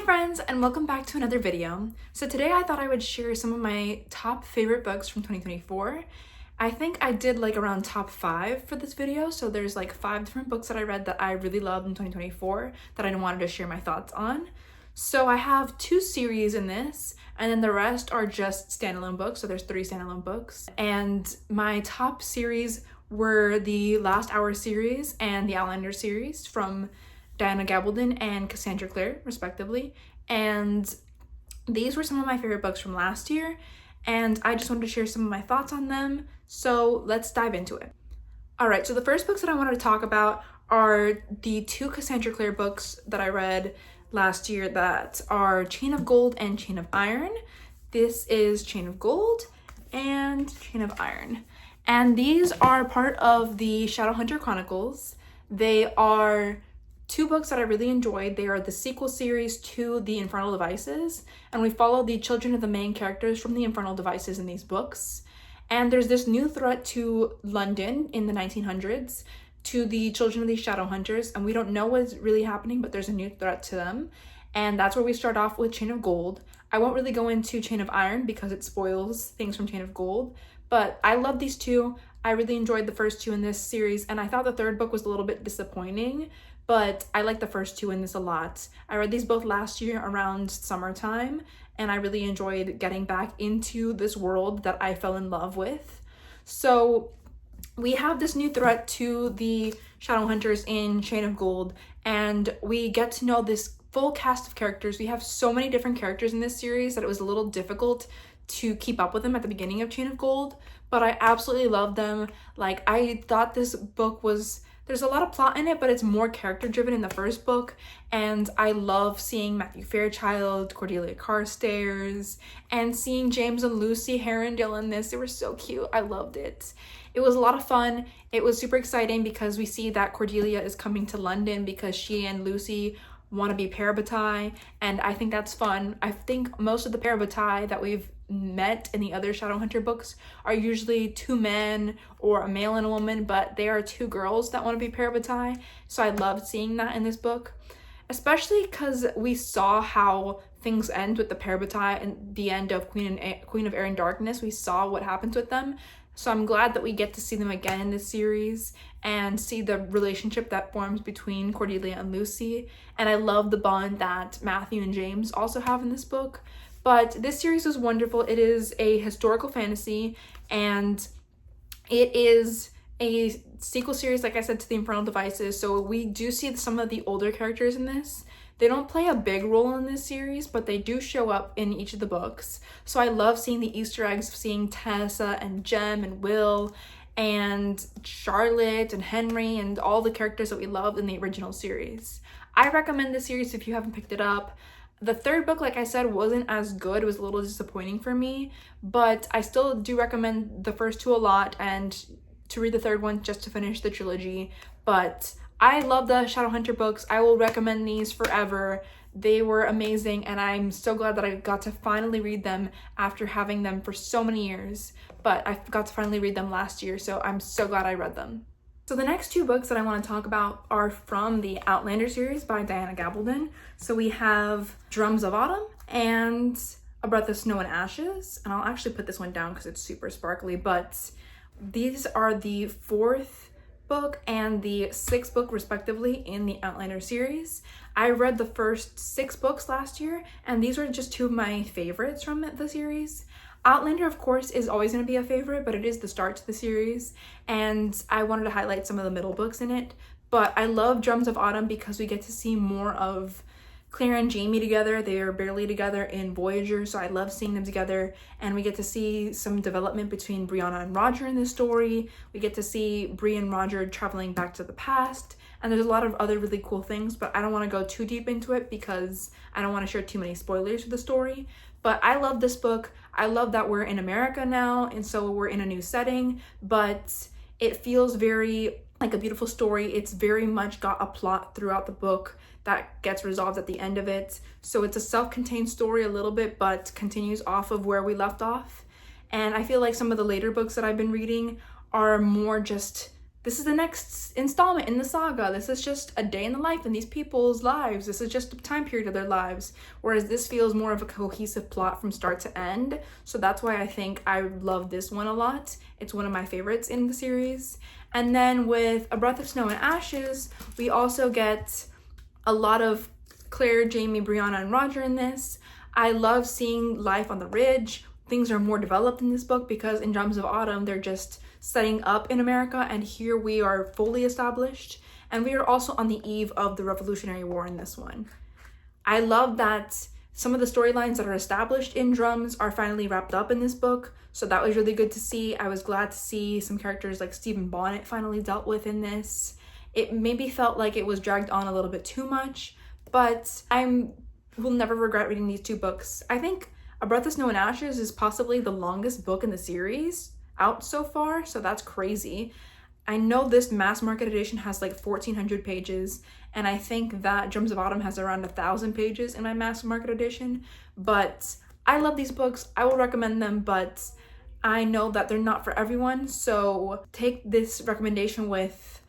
friends, and welcome back to another video. So today I thought I would share some of my top favorite books from 2024. I think I did like around top 5 for this video, so there's like 5 different books that I read that I really loved in 2024 that I wanted to share my thoughts on. So I have 2 series in this, and then the rest are just standalone books, so there's 3 standalone books. And my top series were the Last Hour series and the Outlander series from Diana Gabaldon and Cassandra Clare, respectively. And these were some of my favorite books from last year, and I just wanted to share some of my thoughts on them. So let's dive into it. Alright, so the first books that I wanted to talk about are the 2 Cassandra Clare books that I read last year that are Chain of Gold and Chain of Iron. This is Chain of Gold and Chain of Iron. And these are part of the Shadowhunter Chronicles. They are 2 books that I really enjoyed. They are the sequel series to The Infernal Devices, and we follow the children of the main characters from the Infernal Devices in these books. And there's this new threat to London in the 1900s to the children of these Shadowhunters, and we don't know what's really happening, but there's a new threat to them. And that's where we start off with Chain of Gold. I won't really go into Chain of Iron because it spoils things from Chain of Gold, but I love these 2. I really enjoyed the first 2 in this series, and I thought the 3rd book was a little bit disappointing, but I like the first 2 in this a lot. I read these both last year around summertime, and I really enjoyed getting back into this world that I fell in love with. So we have this new threat to the Shadowhunters in Chain of Gold, and we get to know this full cast of characters. We have so many different characters in this series that it was a little difficult to keep up with them at the beginning of Chain of Gold, but I absolutely loved them. Like, I thought this book was, there's a lot of plot in it, but it's more character driven in the first book, and I love seeing Matthew Fairchild, Cordelia Carstairs, and seeing James and Lucy Herondale in this. They were so cute. I loved it. It was a lot of fun. It was super exciting because we see that Cordelia is coming to London because she and Lucy want to be parabatai, and I think that's fun. I think most of the parabatai that we've met in the other Shadowhunter books are usually 2 men or a male and a woman, but they are 2 girls that want to be parabatai, so I loved seeing that in this book, especially because we saw how things end with the parabatai and the end of Queen of Air and Darkness. We saw what happens with them, so I'm glad that we get to see them again in this series and see the relationship that forms between Cordelia and Lucy. And I love the bond that Matthew and James also have in this book. But this series was wonderful. It is a historical fantasy, and it is a sequel series, like I said, to the Infernal Devices. So we do see some of the older characters in this. They don't play a big role in this series, but they do show up in each of the books. So I love seeing the Easter eggs of seeing Tessa and Jem and Will and Charlotte and Henry and all the characters that we loved in the original series. I recommend this series if you haven't picked it up. The 3rd book, like I said, wasn't as good. It was a little disappointing for me, but I still do recommend the first 2 a lot and to read the 3rd one just to finish the trilogy. But I love the Shadowhunter books. I will recommend these forever. They were amazing, and I'm so glad that I got to finally read them after having them for so many years. But I got to finally read them last year, so I'm so glad I read them. So the next 2 books that I want to talk about are from the Outlander series by Diana Gabaldon. So we have Drums of Autumn and A Breath of Snow and Ashes. And I'll actually put this one down because it's super sparkly, but these are the 4th book and the 6th book respectively in the Outlander series. I read the first 6 books last year, and these were just 2 of my favorites from the series. Outlander, of course, is always going to be a favorite, but it is the start to the series, and I wanted to highlight some of the middle books in it. But I love Drums of Autumn because we get to see more of Claire and Jamie together. They are barely together in Voyager, so I love seeing them together, and we get to see some development between Brianna and Roger in this story. We get to see Bree and Roger traveling back to the past, and there's a lot of other really cool things, but I don't want to go too deep into it because I don't want to share too many spoilers for the story. But I love this book. I love that we're in America now, and so we're in a new setting, but it feels very like a beautiful story. It's very much got a plot throughout the book that gets resolved at the end of it. So it's a self-contained story a little bit, but continues off of where we left off. And I feel like some of the later books that I've been reading are more just this is the next installment in the saga. This is just a day in the life in these people's lives. This is just a time period of their lives. Whereas this feels more of a cohesive plot from start to end. So that's why I think I love this one a lot. It's one of my favorites in the series. And then with A Breath of Snow and Ashes, we also get a lot of Claire, Jamie, Brianna, and Roger in this. I love seeing life on the ridge. Things are more developed in this book because in Drums of Autumn, they're just setting up in America, and here we are fully established, and we are also on the eve of the Revolutionary War in this one. I love that some of the storylines that are established in Drums are finally wrapped up in this book, so that was really good to see. I was glad to see some characters like Stephen Bonnet finally dealt with in this. It maybe felt like it was dragged on a little bit too much, but I will never regret reading these two books. I think A Breath of Snow and Ashes is possibly the longest book in the series out so far, so that's crazy. I know this mass market edition has like 1,400 pages, and I think that Drums of Autumn has around 1,000 pages in my mass market edition, but I love these books. I will recommend them, but I know that they're not for everyone, so take this recommendation with,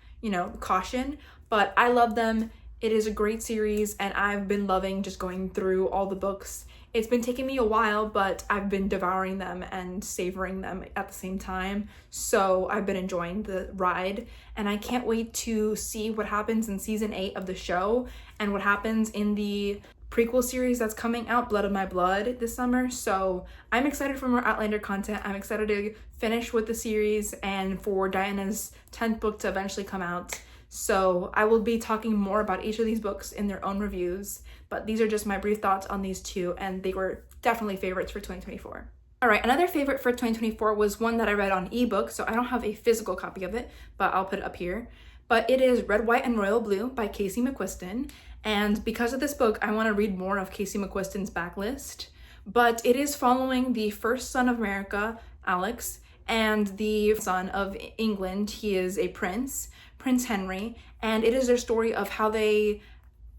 caution, but I love them. It is a great series, and I've been loving just going through all the books. It's been taking me a while, but I've been devouring them and savoring them at the same time. So I've been enjoying the ride, and I can't wait to see what happens in season 8 of the show and what happens in the prequel series that's coming out, Blood of My Blood, this summer. So I'm excited for more Outlander content. I'm excited to finish with the series and for Diana's 10th book to eventually come out. So I will be talking more about each of these books in their own reviews, but these are just my brief thoughts on these two, and they were definitely favorites for 2024. All right, another favorite for 2024 was one that I read on ebook, so I don't have a physical copy of it, but I'll put it up here. But it is Red, White, and Royal Blue by Casey McQuiston, and because of this book, I want to read more of Casey McQuiston's backlist, but it is following the first son of America, Alex, and the son of England. He is a prince, Prince Henry, and it is their story of how they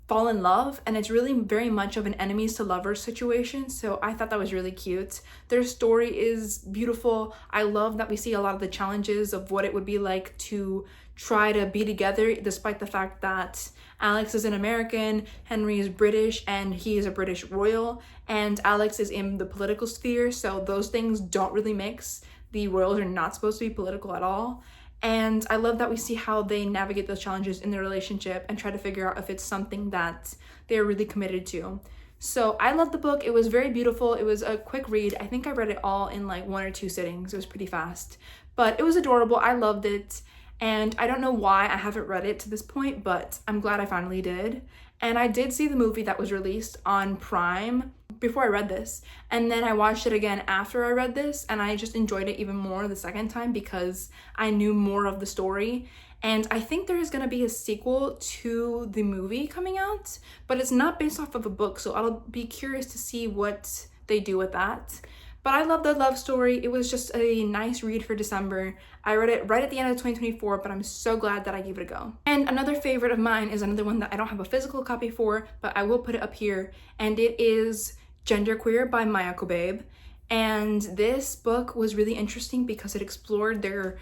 fall in love, and it's really very much of an enemies to lovers situation, so I thought that was really cute. Their story is beautiful. I love that we see a lot of the challenges of what it would be like to try to be together despite the fact that Alex is an American, Henry is British, and he is a British royal, and Alex is in the political sphere, so those things don't really mix. The royals are not supposed to be political at all. And I love that we see how they navigate those challenges in their relationship and try to figure out if it's something that they're really committed to. So I love the book. It was very beautiful. It was a quick read. I think I read it all in like 1 or 2 sittings. It was pretty fast, but it was adorable. I loved it. And I don't know why I haven't read it to this point, but I'm glad I finally did. And I did see the movie that was released on Prime before I read this, and then I watched it again after I read this, and I just enjoyed it even more the second time because I knew more of the story. And I think there is going to be a sequel to the movie coming out, but it's not based off of a book, so I'll be curious to see what they do with that. But I love the love story. It was just a nice read for December. I read it right at the end of 2024, but I'm so glad that I gave it a go. And another favorite of mine is another one that I don't have a physical copy for, but I will put it up here, and it is Genderqueer by Maya Kobabe. And this book was really interesting because it explored their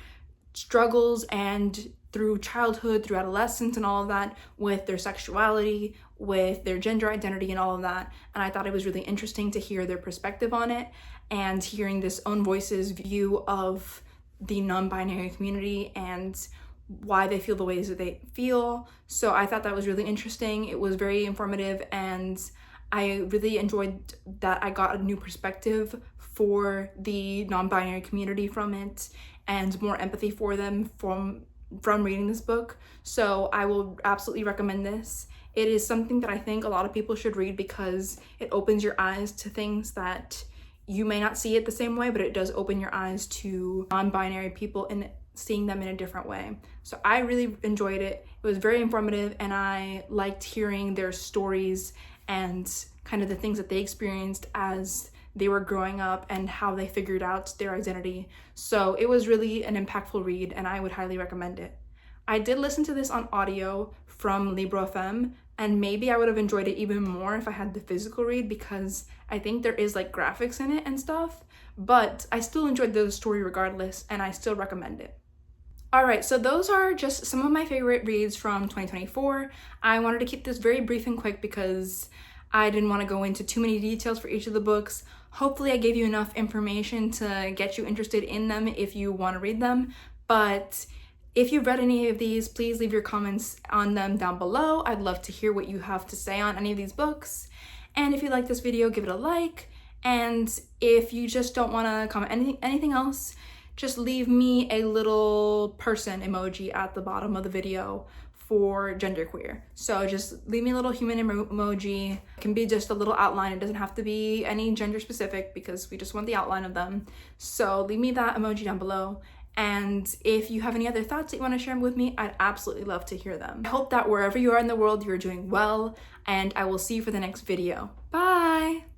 struggles and through childhood, through adolescence and all of that, with their sexuality, with their gender identity and all of that. And I thought it was really interesting to hear their perspective on it and hearing this own voice's view of the non-binary community and why they feel the ways that they feel. So I thought that was really interesting. It was very informative, and I really enjoyed that I got a new perspective for the non-binary community from it and more empathy for them from reading this book. So I will absolutely recommend this. It is something that I think a lot of people should read because it opens your eyes to things that you may not see it the same way, but it does open your eyes to non-binary people and seeing them in a different way. So I really enjoyed it. It was very informative, and I liked hearing their stories and kind of the things that they experienced as they were growing up and how they figured out their identity. So it was really an impactful read, and I would highly recommend it. I did listen to this on audio from Libro FM, and maybe I would have enjoyed it even more if I had the physical read because I think there is like graphics in it and stuff, but I still enjoyed the story regardless, and I still recommend it. All right, so those are just some of my favorite reads from 2024. I wanted to keep this very brief and quick because I didn't want to go into too many details for each of the books. Hopefully I gave you enough information to get you interested in them if you want to read them. But if you've read any of these, please leave your comments on them down below. I'd love to hear what you have to say on any of these books. And if you like this video, give it a like. And if you just don't want to comment anything else, just leave me a little person emoji at the bottom of the video for genderqueer. So just leave me a little human emoji. It can be just a little outline. It doesn't have to be any gender specific because we just want the outline of them. So leave me that emoji down below. And if you have any other thoughts that you want to share with me, I'd absolutely love to hear them. I hope that wherever you are in the world, you're doing well, and I will see you for the next video. Bye!